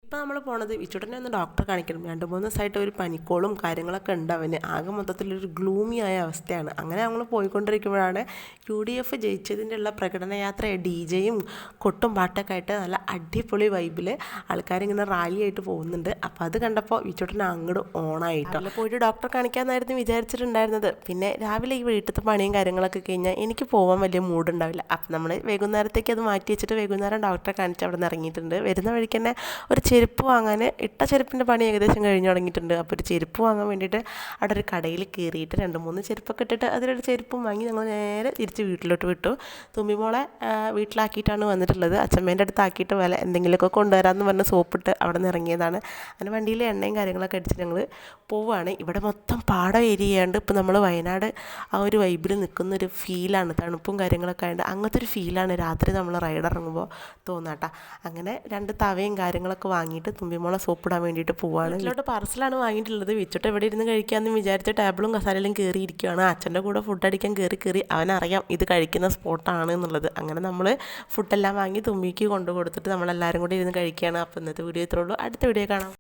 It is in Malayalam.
ഇപ്പോൾ നമ്മൾ പോണത് വിച്ചുട്ടനെ ഒന്ന് ഡോക്ടറെ കാണിക്കണം. 2-3 ദിവസമായിട്ട് ഒരു പനിക്കോളും കാര്യങ്ങളൊക്കെ ഉണ്ട്. അവന് ആകെ മൊത്തത്തിലൊരു ഗ്ലൂമി ആയ അവസ്ഥയാണ്. അങ്ങനെ നമ്മൾ പോയിക്കൊണ്ടിരിക്കുമ്പോഴാണ് UDF ജയിച്ചതിൻ്റെ ഉള്ള പ്രകടന യാത്ര DJയും കൊട്ടും പാട്ടൊക്കെ ആയിട്ട് നല്ല അടിപൊളി വൈബിൽ ആൾക്കാരിങ്ങനെ റാലിയായിട്ട് പോകുന്നുണ്ട്. അപ്പോൾ അത് കണ്ടപ്പോൾ വിച്ചുട്ടൻ അങ്ങോട്ട് ഓണായിട്ടോ. അതിൽ പോയിട്ട് ഡോക്ടറെ കാണിക്കാമെന്നായിരുന്നു വിചാരിച്ചിട്ടുണ്ടായിരുന്നത്. പിന്നെ രാവിലെ ഈ വീട്ടിലത്തെ പണിയും കാര്യങ്ങളൊക്കെ കഴിഞ്ഞാൽ എനിക്ക് പോകാൻ വലിയ മൂഡുണ്ടാവില്ല. അപ്പം നമ്മൾ വൈകുന്നേരത്തേക്ക് അത് മാറ്റി വെച്ചിട്ട് വൈകുന്നേരം ഡോക്ടറെ കാണിച്ച് അവിടെ നിന്ന് ഇറങ്ങിയിട്ടുണ്ട്. വരുന്ന വഴിക്ക് തന്നെ ഒരു ചെരുപ്പ് വാങ്ങാൻ, ഇട്ട ചെരുപ്പിൻ്റെ പണി ഏകദേശം കഴിഞ്ഞ് തുടങ്ങിയിട്ടുണ്ട്. അപ്പോൾ ഒരു ചെരുപ്പ് വാങ്ങാൻ വേണ്ടിയിട്ട് അവിടെ ഒരു കടയിൽ കയറിയിട്ട് 2-3 ചെരുപ്പൊക്കെ ഇട്ടിട്ട് അതിലൊരു ചെരുപ്പും വാങ്ങി ഞങ്ങൾ നേരെ തിരിച്ച് വീട്ടിലോട്ട് വിട്ടു. തുമ്പിമോളെ വീട്ടിലാക്കിയിട്ടാണ് വന്നിട്ടുള്ളത്. അച്ഛമ്മേൻ്റെ അടുത്ത് ആക്കിയിട്ട് എന്തെങ്കിലുമൊക്കെ കൊണ്ടുവരാമെന്ന് പറഞ്ഞ് സോപ്പിട്ട് അവിടെ നിന്ന് ഇറങ്ങിയതാണ്. അങ്ങനെ വണ്ടിയിൽ എണ്ണയും കാര്യങ്ങളൊക്കെ അടിച്ച് ഞങ്ങൾ പോവുകയാണ്. ഇവിടെ മൊത്തം പാടം ഏരിയയുണ്ട്. ഇപ്പോൾ നമ്മൾ വയനാട് ആ ഒരു വൈബിൽ നിൽക്കുന്നൊരു ഫീലാണ്, തണുപ്പും കാര്യങ്ങളൊക്കെ ആയതുകൊണ്ട് അങ്ങനത്തെ ഒരു ഫീലാണ് രാത്രി നമ്മൾ റൈഡ് ഇറങ്ങുമ്പോൾ തോന്നാട്ടോ. അങ്ങനെ 2 തവയും കാര്യങ്ങളൊക്കെ വാങ്ങിയിട്ട് തുമ്പിമോളെ സോപ്പിടാൻ വേണ്ടിയിട്ട് പോവാണ്. വീട്ടിലോട്ട് പാർസലാണ് വാങ്ങിയിട്ടുള്ളത്. വിച്ചിട്ട് എവിടെ ഇരുന്ന് കഴിക്കാമെന്ന് വിചാരിച്ച് ടേബിളും കസാലയിലും കയറിയിരിക്കുകയാണ്. അച്ഛൻ്റെ കൂടെ ഫുഡ് അടിക്കാൻ കയറി അവനറിയാം ഇത് കഴിക്കുന്ന സ്പോട്ടാണ് എന്നുള്ളത്. അങ്ങനെ നമ്മൾ ഫുഡെല്ലാം വാങ്ങി തുമ്പിക്ക് കൊണ്ടു കൊടുത്തിട്ട് നമ്മളെല്ലാവരും കൂടി ഇരുന്ന് കഴിക്കുകയാണ്. അപ്പോൾ ഇന്നത്തെ വീഡിയോ ഇത്രേ ഉള്ളൂ. അടുത്ത വീഡിയോ കാണാം.